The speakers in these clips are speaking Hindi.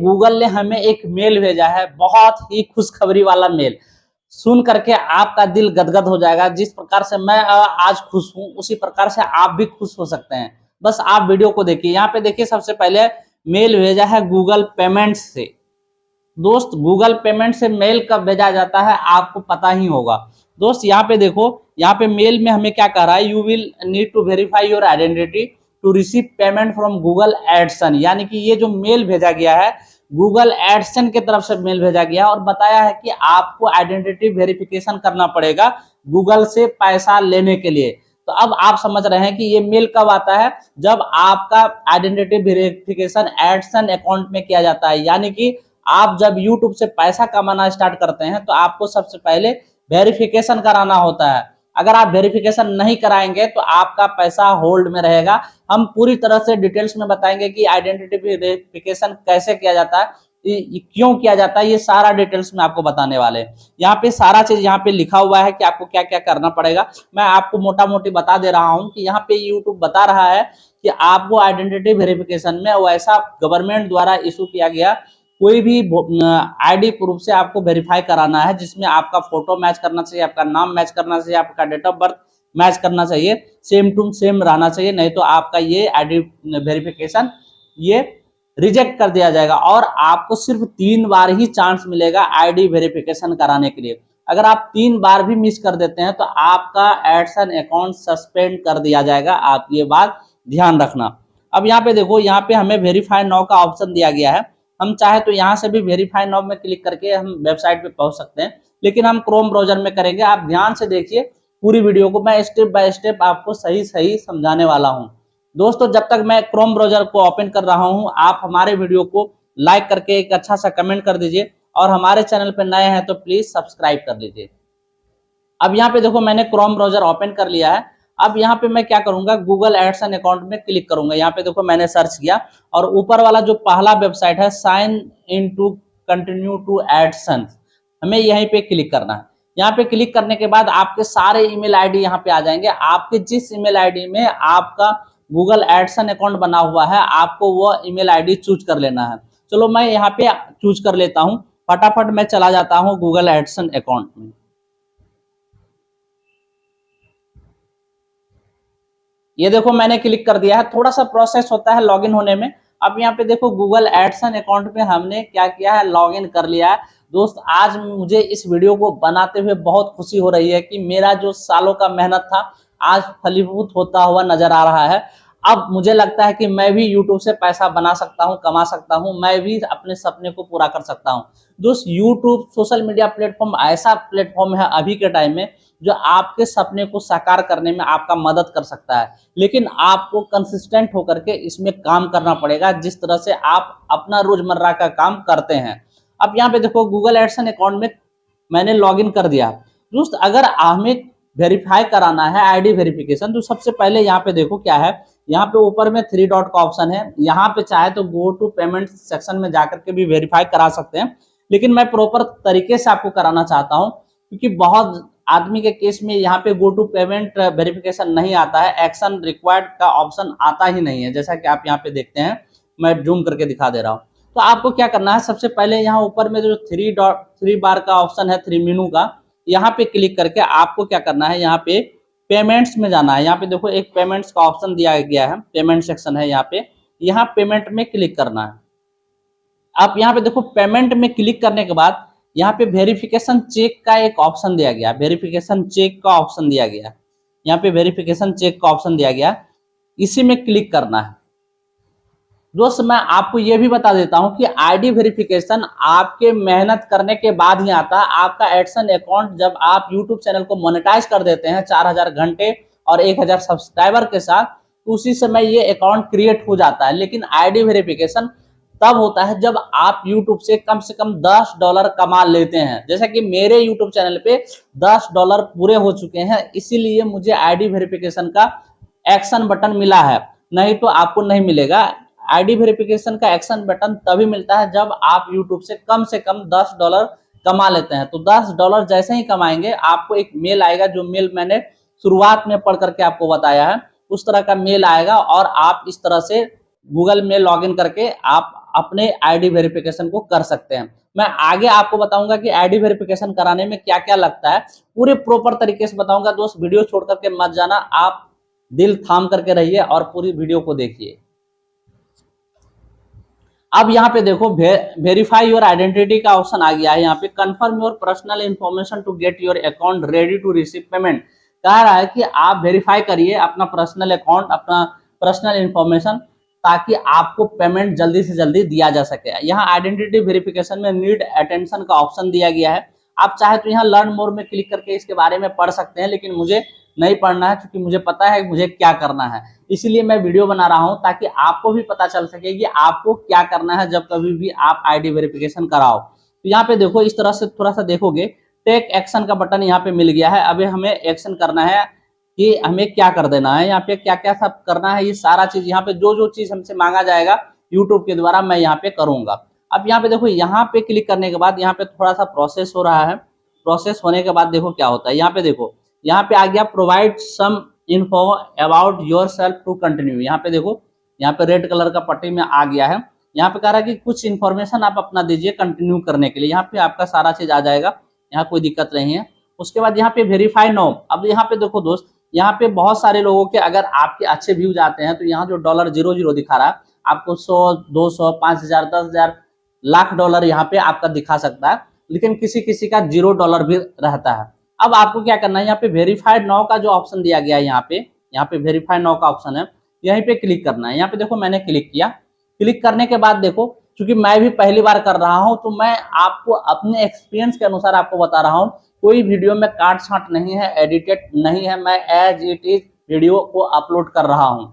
गूगल ने हमें एक मेल भेजा है, बहुत ही खुशखबरी वाला मेल। सुन करके आपका दिल गदगद हो जाएगा। जिस प्रकार से मैं आज खुश हूं, उसी प्रकार से आप भी खुश हो सकते हैं। बस आप वीडियो को देखिए। यहाँ पे देखिए, सबसे पहले मेल भेजा है गूगल पेमेंट्स से। दोस्त, गूगल पेमेंट से मेल कब भेजा जाता है आपको पता ही होगा। दोस्त यहाँ पे देखो, यहाँ पे मेल में हमें क्या कह रहा है, you will need to verify your identity to receive payment from Google AdSense. यानी कि ये जो मेल भेजा गया है, गूगल एडसन की तरफ से मेल भेजा गया और बताया है कि आपको आइडेंटिटी वेरिफिकेशन करना पड़ेगा गूगल से पैसा लेने के लिए। तो अब आप समझ रहे हैं कि ये मेल कब आता है, जब आपका आइडेंटिटी वेरिफिकेशन एडसन अकाउंट में किया जाता है। यानी कि आप जब YouTube से पैसा कमाना स्टार्ट करते हैं तो आपको सबसे पहले वेरिफिकेशन कराना होता है। अगर आप वेरिफिकेशन नहीं कराएंगे तो आपका पैसा होल्ड में रहेगा। हम पूरी तरह से डिटेल्स में बताएंगे कि आइडेंटिटी वेरिफिकेशन कैसे किया जाता है, क्यों किया जाता है, ये सारा डिटेल्स में आपको बताने वाले हैं। यहाँ पे सारा चीज यहाँ पे लिखा हुआ है कि आपको क्या क्या करना पड़ेगा। मैं आपको मोटा मोटी बता दे रहा हूँ कि यहाँ पे YouTube बता रहा है कि आपको आइडेंटिटी वेरिफिकेशन में वैसा गवर्नमेंट द्वारा इशू किया गया कोई भी आईडी प्रूफ से आपको वेरीफाई कराना है, जिसमें आपका फोटो मैच करना चाहिए, आपका नाम मैच करना चाहिए, आपका डेट ऑफ बर्थ मैच करना चाहिए, सेम टू सेम रहना चाहिए। नहीं तो आपका ये आईडी वेरिफिकेशन ये रिजेक्ट कर दिया जाएगा और आपको सिर्फ 3 बार ही चांस मिलेगा आईडी वेरिफिकेशन कराने के लिए। अगर आप 3 बार भी मिस कर देते हैं तो आपका एडसन अकाउंट सस्पेंड कर दिया जाएगा। आप ये बात ध्यान रखना। अब यहाँ पे देखो, यहाँ पे हमें वेरीफाई नाउ का ऑप्शन दिया गया है। हम चाहे तो यहाँ से भी वेरीफाई नाउ में क्लिक करके हम वेबसाइट पे पहुंच सकते हैं, लेकिन हम क्रोम ब्राउजर में करेंगे। आप ध्यान से देखिए पूरी वीडियो को, मैं स्टेप बाय स्टेप आपको सही सही समझाने वाला हूं। दोस्तों, जब तक मैं क्रोम ब्राउजर को ओपन कर रहा हूं, आप हमारे वीडियो को लाइक करके एक अच्छा सा कमेंट कर दीजिए और हमारे चैनल पर नए हैं तो प्लीज सब्सक्राइब कर लीजिए। अब यहाँ पे देखो, मैंने क्रोम ब्राउजर ओपन कर लिया है। अब यहाँ पे मैं क्या करूंगा, गूगल एडसन अकाउंट में क्लिक करूंगा। यहाँ पे देखो, मैंने सर्च किया और ऊपर वाला जो पहला वेबसाइट है, sign in to continue to AdSense, हमें यहीं पे क्लिक करना है। यहाँ पे क्लिक करने के बाद आपके सारे ईमेल आईडी यहाँ पे आ जाएंगे। आपके जिस ईमेल आईडी में आपका गूगल एडसन अकाउंट बना हुआ है, आपको वो ईमेल आईडी चूज कर लेना है। चलो मैं यहाँ पे चूज कर लेता हूँ। फटाफट मैं चला जाता हूँ गूगल एडसन अकाउंट में। ये देखो, मैंने क्लिक कर दिया है। थोड़ा सा प्रोसेस होता है लॉगिन होने में। अब यहाँ पे देखो, गूगल एडसन अकाउंट में हमने क्या किया है, लॉगिन कर लिया है। दोस्त, आज मुझे इस वीडियो को बनाते हुए बहुत खुशी हो रही है कि मेरा जो सालों का मेहनत था आज फलीभूत होता हुआ नजर आ रहा है। अब मुझे लगता है कि मैं भी YouTube से पैसा बना सकता हूं, कमा सकता हूं, मैं भी अपने सपने को पूरा कर सकता हूं। दोस्त, YouTube सोशल मीडिया प्लेटफॉर्म ऐसा प्लेटफॉर्म है अभी के टाइम में जो आपके सपने को साकार करने में आपका मदद कर सकता है, लेकिन आपको कंसिस्टेंट होकर के इसमें काम करना पड़ेगा, जिस तरह से आप अपना रोजमर्रा का काम करते हैं। अब यहाँ पे देखो, गूगल एडसन अकाउंट में मैंने लॉगिन कर दिया। दोस्त, अगर हमें वेरीफाई कराना है आईडी वेरिफिकेशन, तो सबसे पहले यहाँ पे देखो क्या है, यहाँ पे ऊपर में 3 डॉट का ऑप्शन है। यहाँ पे चाहे तो गो टू पेमेंट सेक्शन में जाकर के भी वेरीफाई करा सकते हैं, लेकिन मैं प्रॉपर तरीके से आपको कराना चाहता हूँ, क्योंकि बहुत आदमी के केस में यहाँ पे गो टू पेमेंट वेरिफिकेशन नहीं आता है, एक्शन रिक्वायर्ड का ऑप्शन आता ही नहीं है। जैसा कि आप यहाँ पे देखते हैं, मैं जूम करके दिखा दे रहा हूँ। तो आपको क्या करना है, सबसे पहले यहाँ ऊपर में जो 3 बार का ऑप्शन है, 3 मेनू का, यहाँ पे क्लिक करके आपको क्या करना है, यहाँ पे पेमेंट्स में जाना है। यहाँ पे देखो, एक पेमेंट्स का ऑप्शन दिया गया है, पेमेंट सेक्शन है यहाँ पे। यहाँ पेमेंट में क्लिक करना है। आप यहाँ पे देखो, पेमेंट में क्लिक करने के बाद यहाँ पे वेरिफिकेशन चेक का एक ऑप्शन दिया गया, वेरिफिकेशन चेक का ऑप्शन दिया गया। यहाँ पे वेरिफिकेशन चेक का ऑप्शन दिया गया, इसी में क्लिक करना है। दोस्त, मैं आपको यह भी बता देता हूं कि आईडी वेरिफिकेशन आपके मेहनत करने के बाद ही आता है। आपका एडसन अकाउंट जब आप यूट्यूब चैनल को मोनेटाइज कर देते हैं 4000 घंटे और 1000 सब्सक्राइबर के साथ, तो उसी समय ये अकाउंट क्रिएट हो जाता है। लेकिन आईडी वेरिफिकेशन तब होता है जब आप यूट्यूब से कम $10 कमा लेते हैं। जैसा कि मेरे यूट्यूब चैनल पे $10 पूरे हो चुके हैं, इसीलिए मुझे आईडी वेरिफिकेशन का एक्शन बटन मिला है, नहीं तो आपको नहीं मिलेगा। आईडी वेरिफिकेशन का एक्शन बटन तभी मिलता है जब आप YouTube से कम $10 कमा लेते हैं। तो $10 जैसे ही कमाएंगे, आपको एक मेल आएगा, जो मेल मैंने शुरुआत में पढ़ करके आपको बताया है, उस तरह का मेल आएगा और आप इस तरह से गूगल में लॉगिन करके आप अपने आईडी वेरिफिकेशन को कर सकते हैं। मैं आगे आपको बताऊंगा कि आईडी वेरिफिकेशन कराने में क्या क्या लगता है, पूरे प्रॉपर तरीके से बताऊंगा। दोस्त वीडियो छोड़ करके मत जाना, आप दिल थाम करके रहिए और पूरी वीडियो को देखिए। अब यहाँ पे देखो वेरीफाई योर आइडेंटिटी का ऑप्शन आ गया है। यहाँ पे confirm your personal information to get your account ready to receive payment. कह रहा है कि आप वेरीफाई करिए अपना पर्सनल अकाउंट, अपना पर्सनल इंफॉर्मेशन, ताकि आपको पेमेंट जल्दी से जल्दी दिया जा सके। यहाँ आइडेंटिटी वेरिफिकेशन में नीड अटेंशन का ऑप्शन दिया गया है। आप चाहे तो यहाँ लर्न मोर में क्लिक करके इसके बारे में पढ़ सकते हैं, लेकिन मुझे नहीं पढ़ना है क्योंकि मुझे पता है मुझे क्या करना है। इसीलिए मैं वीडियो बना रहा हूं ताकि आपको भी पता चल सके कि आपको क्या करना है जब कभी भी आप आईडी वेरिफिकेशन कराओ। तो यहाँ पे देखो इस तरह से थोड़ा सा देखोगे, टेक एक्शन का बटन यहाँ पे मिल गया है। अभी हमें एक्शन करना है कि हमें क्या कर देना है, यहाँ पे क्या क्या सब करना है, ये सारा चीज यहाँ पे जो चीज हमसे मांगा जाएगा यूट्यूब के द्वारा मैं यहाँ पे करूंगा। अब यहाँ पे देखो, यहाँ पे क्लिक करने के बाद यहाँ पे थोड़ा सा प्रोसेस हो रहा है। प्रोसेस होने के बाद देखो क्या होता है। यहाँ पे देखो, यहाँ पे आ गया provide some info about yourself to continue. यहाँ पे देखो, यहाँ पे रेड कलर का पट्टी में आ गया है। यहाँ पे कह रहा है कि कुछ इन्फॉर्मेशन आप अपना दीजिए कंटिन्यू करने के लिए। यहाँ पे आपका सारा चीज आ जाएगा, यहाँ कोई दिक्कत नहीं है। उसके बाद यहाँ पे वेरीफाई नाउ। अब यहाँ पे देखो दोस्त, यहाँ पे बहुत सारे लोगों के अगर आपके अच्छे व्यूज आते हैं तो यहाँ जो $00 दिखा रहा है आपको 100, 200, 5000, 10,000, लाख डॉलर यहाँ पे आपका दिखा सकता है, लेकिन किसी किसी का $0 भी रहता है। अब आपको क्या करना है, यहाँ पे वेरीफाइड नाउ का जो ऑप्शन दिया गया है, यहाँ पे वेरीफाइड नाउ का ऑप्शन है, यहीं पे क्लिक करना है। यहाँ पे देखो मैंने क्लिक किया। क्लिक करने के बाद देखो, क्योंकि मैं भी पहली बार कर रहा हूँ तो मैं आपको अपने एक्सपीरियंस के अनुसार आपको बता रहा हूँ। कोई वीडियो में काट छांट नहीं है, एडिटेड नहीं है, मैं एज इट इज वीडियो को अपलोड कर रहा हूँ।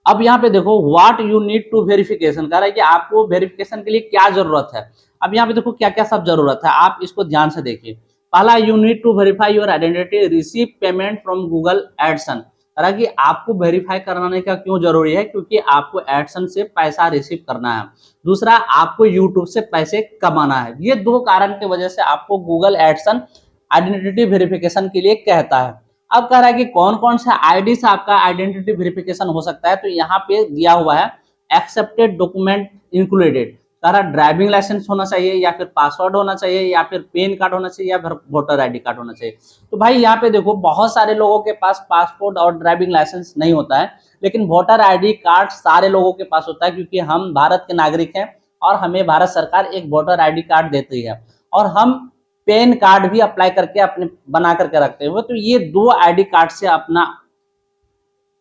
अब यहाँ पे देखो what you need to verification, कह रहा है कि आपको वेरिफिकेशन के लिए क्या जरूरत है। अब यहाँ पे देखो क्या क्या सब जरूरत है, आप इसको ध्यान से देखिए। पहला, you need to verify your identity, receive payment from Google AdSense. कह रहा है कि आपको वेरीफाई कराने का क्यों जरूरी है, क्योंकि आपको एडसन से पैसा रिसीव करना है। दूसरा, आपको यूट्यूब से पैसे कमाना है। ये दो कारण की वजह से आपको गूगल एडसन आइडेंटिटी वेरिफिकेशन के लिए कहता है। अब कह रहा है कि कौन कौन सा आईडी से आपका आइडेंटिटी वेरिफिकेशन हो सकता है, तो यहाँ पे दिया हुआ है एक्सेप्टेड डॉक्यूमेंट इंक्लूडेड। कह रहा ड्राइविंग लाइसेंस होना चाहिए, या फिर पासवर्ड होना चाहिए, या फिर पैन कार्ड होना चाहिए, या फिर वोटर आईडी कार्ड होना चाहिए। तो भाई यहाँ पे देखो, बहुत सारे लोगों के पास पासपोर्ट और ड्राइविंग लाइसेंस नहीं होता है, लेकिन वोटर आईडी कार्ड सारे लोगों के पास होता है, क्योंकि हम भारत के नागरिक हैं और हमें भारत सरकार एक वोटर आईडी कार्ड देती है, और हम पैन कार्ड भी अप्लाई करके अपने बना करके रखते हैं। तो ये दो आईडी कार्ड से अपना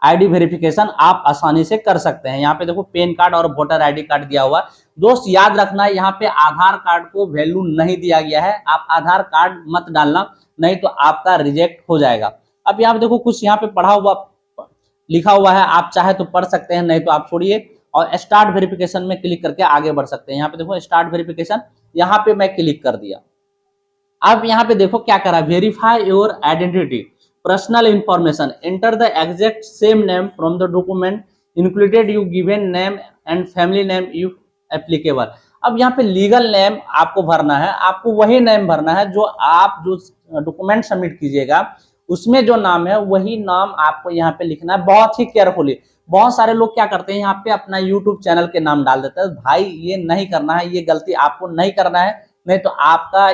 आईडी वेरिफिकेशन आप आसानी से कर सकते हैं। यहाँ पे देखो पैन कार्ड और वोटर आईडी कार्ड दिया हुआ। दोस्त याद रखना, यहाँ पे आधार कार्ड को वैल्यू नहीं दिया गया है। आप आधार कार्ड मत डालना, नहीं तो आपका रिजेक्ट हो जाएगा। अब यहाँ पे देखो कुछ यहाँ पे पढ़ा हुआ लिखा हुआ है, आप चाहे तो पढ़ सकते हैं, नहीं तो आप छोड़िए और स्टार्ट वेरिफिकेशन में क्लिक करके आगे बढ़ सकते हैं। यहाँ पे देखो स्टार्ट वेरिफिकेशन, यहाँ पे मैं क्लिक कर दिया। अब यहाँ पे देखो क्या करा, verify your identity, personal information, enter the exact same name from the document included, you given name and family name you applicable. अब यहाँ पे लीगल नेम आपको भरना है, आपको वही नेम भरना है जो आप जो डॉक्यूमेंट सबमिट कीजिएगा उसमें जो नाम है वही नाम आपको यहाँ पे लिखना है, बहुत ही केयरफुली। बहुत सारे लोग क्या करते हैं, यहाँ पे अपना यूट्यूब चैनल के नाम डाल देते हैं। भाई ये नहीं करना है, ये गलती आपको नहीं करना है, नहीं तो आपका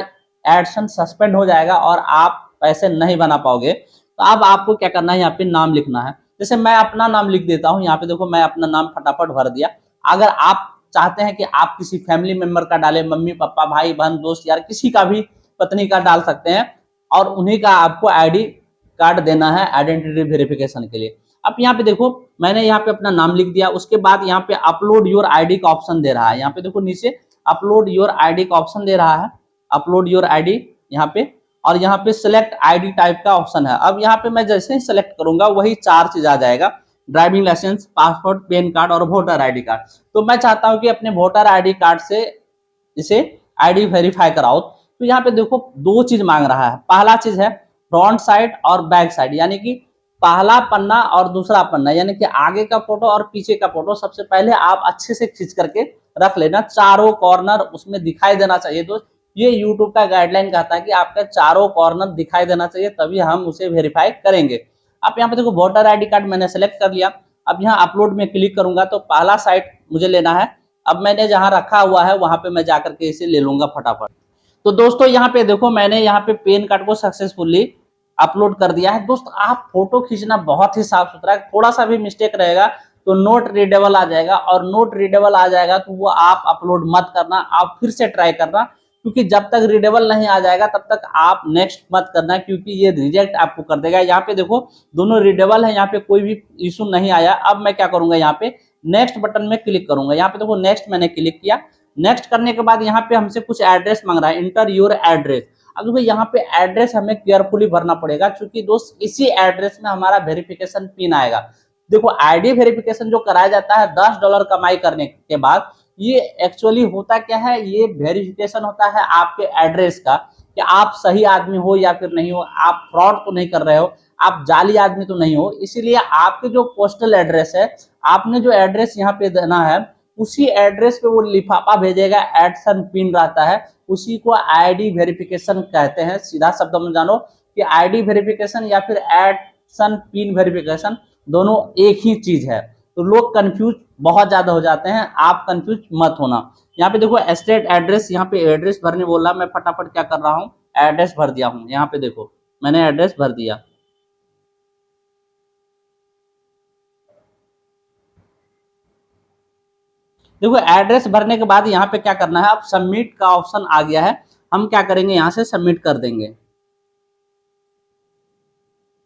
एडसन सस्पेंड हो जाएगा और आप पैसे नहीं बना पाओगे। तो अब आपको क्या करना है, यहाँ पे नाम लिखना है। जैसे मैं अपना नाम लिख देता हूँ, यहाँ पे देखो मैं अपना नाम फटाफट भर दिया। अगर आप चाहते हैं कि आप किसी फैमिली मेंबर का डालें, मम्मी पापा भाई बहन दोस्त यार किसी का भी, पत्नी का डाल सकते हैं, और उन्हीं का आपको आईडी कार्ड देना है आइडेंटिटी वेरिफिकेशन के लिए। अब यहाँ पे देखो मैंने यहाँ पे अपना नाम लिख दिया। उसके बाद यहाँ पे अपलोड योर आईडी का ऑप्शन दे रहा है। यहाँ पे देखो नीचे अपलोड योर आईडी का ऑप्शन दे रहा है, अपलोड योर आईडी यहाँ पे, और यहाँ पे सिलेक्ट आईडी टाइप का ऑप्शन है। अब यहाँ पे मैं जैसे ही सिलेक्ट करूंगा वही चार चीज आ जाएगा, driving licence, passport, PAN card और वोटर आईडी कार्ड। तो मैं चाहता हूँ कि अपने वोटर आईडी कार्ड से इसे आईडी वेरीफाई कराओ। तो यहाँ पे देखो दो चीज मांग रहा है। पहला चीज है फ्रंट साइड और बैक साइड, यानी कि पहला पन्ना और दूसरा पन्ना, यानी कि आगे का फोटो और पीछे का फोटो सबसे पहले आप अच्छे से खींच करके रख लेना, चारों कॉर्नर उसमें दिखाई देना चाहिए। दोस्त ये यूट्यूब का गाइडलाइन कहता है कि आपका चारों कॉर्नर दिखाई देना चाहिए, तभी हम उसे वेरीफाई करेंगे। अब यहाँ पे देखो वोटर आईडी कार्ड मैंने सेलेक्ट कर लिया। अब यहाँ अपलोड में क्लिक करूंगा तो पहला साइड मुझे लेना है अब मैंने जहाँ रखा हुआ है वहां पे मैं जाकर के इसे ले लूंगा फटाफट। तो दोस्तों यहाँ पे देखो मैंने यहाँ पे पैन कार्ड को सक्सेसफुली अपलोड कर दिया है। दोस्त आप फोटो खींचना बहुत ही साफ सुथरा है, थोड़ा सा भी मिस्टेक रहेगा तो नोट रीडेबल आ जाएगा, और नोट रीडेबल आ जाएगा तो वो आप अपलोड मत करना, आप फिर से ट्राई करना, क्योंकि जब तक रीडेबल नहीं आ जाएगा तब तक आप नेक्स्ट मत करना, क्योंकि ये रिजेक्ट आपको कर देगा। यहाँ पे देखो दोनों रीडेबल है, यहाँ पे कोई भी इशू नहीं आया। अब मैं क्या करूंगा, यहाँ पे नेक्स्ट बटन में क्लिक करूंगा। यहाँ पे देखो नेक्स्ट मैंने क्लिक किया। नेक्स्ट करने के बाद यहाँ पे हमसे कुछ एड्रेस मांग रहा है, इंटर योर एड्रेस। अब देखो यहाँ पे एड्रेस हमें केयरफुली भरना पड़ेगा, क्योंकि दोस्त इसी एड्रेस में हमारा वेरिफिकेशन पिन आएगा। देखो आईडी वेरिफिकेशन जो कराया जाता है $10 कमाई करने के बाद, ये एक्चुअली होता क्या है, ये वेरिफिकेशन होता है आपके एड्रेस का, कि आप सही आदमी हो या फिर नहीं हो, आप फ्रॉड तो नहीं कर रहे हो, आप जाली आदमी तो नहीं हो। इसीलिए आपके जो पोस्टल एड्रेस है, आपने जो एड्रेस यहाँ पे देना है, उसी एड्रेस पे वो लिफाफा भेजेगा, एडसन पिन रहता है, उसी को आईडी वेरिफिकेशन कहते हैं। सीधा शब्द में जानो कि आईडी वेरिफिकेशन या फिर एडसन पिन वेरिफिकेशन दोनों एक ही चीज है। तो लोग कंफ्यूज बहुत ज्यादा हो जाते हैं, आप कंफ्यूज मत होना। यहाँ पे देखो स्टेट एड्रेस, यहाँ पे एड्रेस भरने बोला, मैं फटाफट क्या कर रहा हूँ, एड्रेस भर दिया हूँ। यहाँ पे देखो मैंने एड्रेस भर दिया। देखो एड्रेस भरने के बाद यहाँ पे क्या करना है, अब सबमिट का ऑप्शन आ गया है, हम क्या करेंगे यहाँ से सबमिट कर देंगे।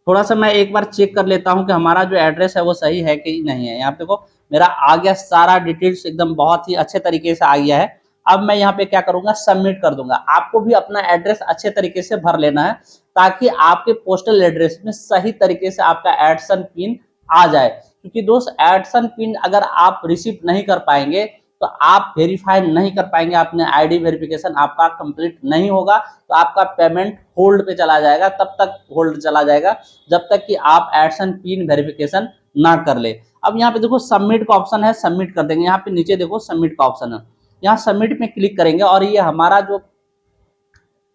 थोड़ा सा मैं एक बार चेक कर लेता हूँ कि हमारा जो एड्रेस है वो सही है कि नहीं है। यहाँ पे देखो मेरा आ गया, सारा डिटेल्स एकदम बहुत ही अच्छे तरीके से आ गया है। अब मैं यहाँ पे क्या करूंगा, सबमिट कर दूंगा। आपको भी अपना एड्रेस अच्छे तरीके से भर लेना है, ताकि आपके पोस्टल एड्रेस में सही तरीके से आपका एडसन पिन आ जाए। क्योंकि दोस्त एडसन पिन अगर आप रिसीव नहीं कर पाएंगे तो आप वेरीफाई नहीं कर पाएंगे, अपने आईडी वेरिफिकेशन आपका कंप्लीट नहीं होगा, तो आपका पेमेंट होल्ड पे चला जाएगा। तब तक होल्ड चला जाएगा जब तक कि आप एडसन पिन वेरिफिकेशन ना कर ले। अब यहाँ पे देखो सबमिट का ऑप्शन है, सबमिट कर देंगे। यहाँ पे नीचे देखो सबमिट का ऑप्शन है, यहाँ सबमिट में क्लिक करेंगे और ये हमारा जो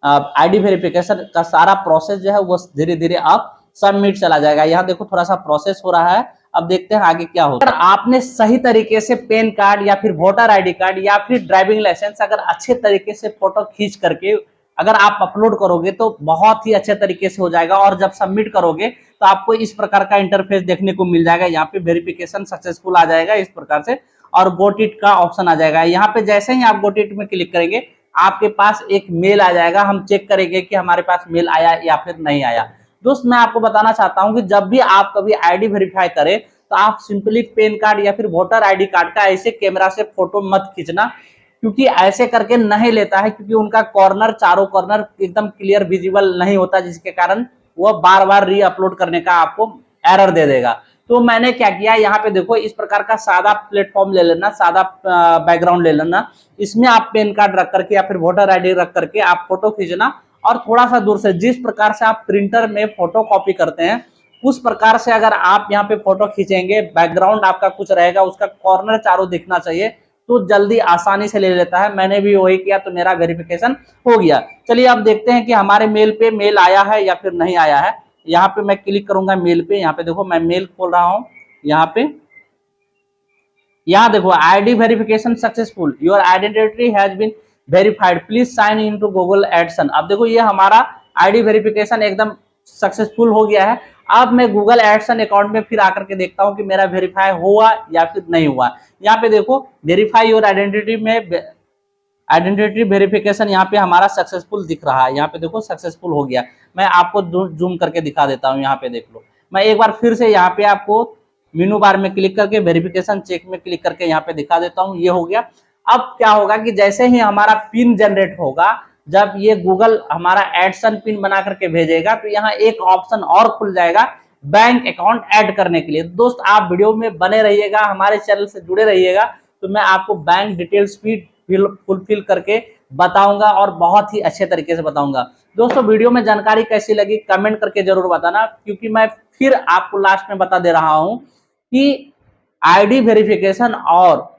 आईडी वेरिफिकेशन का सारा प्रोसेस जो है वो धीरे धीरे अब सबमिट चला जाएगा। यहाँ देखो थोड़ा सा प्रोसेस हो रहा है, अब देखते हैं आगे क्या होगा। अगर आपने सही तरीके से पैन कार्ड या फिर वोटर आईडी कार्ड या फिर ड्राइविंग लाइसेंस अगर अच्छे तरीके से फोटो खींच करके अगर आप अपलोड करोगे तो बहुत ही अच्छे तरीके से हो जाएगा, और जब सबमिट करोगे तो आपको इस प्रकार का इंटरफेस देखने को मिल जाएगा। यहाँ पे वेरिफिकेशन सक्सेसफुल आ जाएगा इस प्रकार से, और गॉट इट का ऑप्शन आ जाएगा। यहाँ पे जैसे ही आप गॉट इट में क्लिक करेंगे आपके पास एक मेल आ जाएगा, हम चेक करेंगे कि हमारे पास मेल आया या फिर नहीं आया। दोस्त मैं आपको बताना चाहता हूं कि जब भी आप कभी आईडी वेरीफाई करें तो आप सिंपली पैन कार्ड या फिर वोटर आईडी कार्ड का ऐसे कैमरा से फोटो मत खींचना, क्योंकि ऐसे करके नहीं लेता है, क्योंकि उनका कॉर्नर, चारों कॉर्नर एकदम क्लियर विजिबल नहीं होता, जिसके कारण वह बार बार री अपलोड करने का आपको एरर दे देगा। तो मैंने क्या किया, यहाँ पे देखो इस प्रकार का सादा प्लेटफॉर्म ले लेना, सादा बैकग्राउंड ले लेना, इसमें आप पैन कार्ड रख करके या फिर वोटर आईडी रख करके आप फोटो खींचना, और थोड़ा सा दूर से जिस प्रकार से आप प्रिंटर में फोटो कॉपी करते हैं उस प्रकार से अगर आप यहाँ पे फोटो खींचेंगे, बैकग्राउंड आपका कुछ रहेगा, उसका कॉर्नर चारों दिखना चाहिए, तो जल्दी आसानी से ले लेता है। मैंने भी वही किया तो मेरा वेरिफिकेशन हो गया। चलिए अब देखते हैं कि हमारे मेल पे मेल आया है या फिर नहीं आया है। यहाँ पे मैं क्लिक करूंगा मेल पे, यहाँ पे देखो मैं मेल खोल रहा हूँ। यहाँ देखो ID verification successful, your identity has been verified, please sign in to Google AdSense. अब देखो ये हमारा आईडी वेरिफिकेशन एकदम सक्सेसफुल हो गया है। अब मैं गूगल एडसन अकाउंट में फिर आकर के देखता हूं कि मेरा वेरीफाई हुआ या फिर नहीं हुआ। यहाँ पे देखो वेरीफाई योर आइडेंटिटी में आइडेंटिटी वेरिफिकेशन यहाँ पे हमारा सक्सेसफुल दिख रहा है। यहाँ पे देखो सक्सेसफुल हो गया। मैं आपको जूम करके दिखा देता हूँ, यहाँ पे देख लो। मैं एक बार फिर से यहाँ पे आपको मेनू बार में क्लिक करके वेरिफिकेशन चेक में क्लिक करके यहाँ पे दिखा देता हूँ, ये हो गया। अब क्या होगा कि जैसे ही हमारा पिन जनरेट होगा, जब ये गूगल हमारा एडसन पिन बना करके भेजेगा, तो यहाँ एक ऑप्शन और खुल जाएगा बैंक अकाउंट ऐड करने के लिए। दोस्त आप वीडियो में बने रहिएगा, हमारे चैनल से जुड़े रहिएगा, तो मैं आपको बैंक डिटेल्स भी फुलफिल करके बताऊंगा और बहुत ही अच्छे तरीके से बताऊंगा। दोस्तों वीडियो में जानकारी कैसी लगी कमेंट करके जरूर बताना, क्योंकि मैं फिर आपको लास्ट में बता दे रहा हूं कि आईडी वेरिफिकेशन और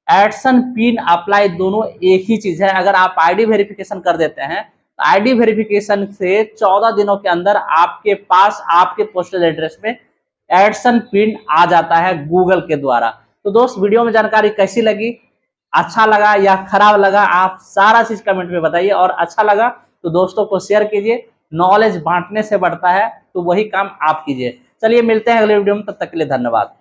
एडसन पिन अप्लाई दोनों एक ही चीज है। अगर आप आईडी वेरिफिकेशन कर देते हैं तो आईडी वेरिफिकेशन से 14 दिनों के अंदर आपके पास आपके पोस्टल एड्रेस में एडसन पिन आ जाता है गूगल के द्वारा। तो दोस्त वीडियो में जानकारी कैसी लगी अच्छा लगा या खराब लगा आप सारा चीज कमेंट में बताइए, और अच्छा लगा तो दोस्तों को शेयर कीजिए। नॉलेज बांटने से बढ़ता है, तो वही काम आप कीजिए। चलिए मिलते हैं अगले वीडियो में, तब तक के लिए धन्यवाद।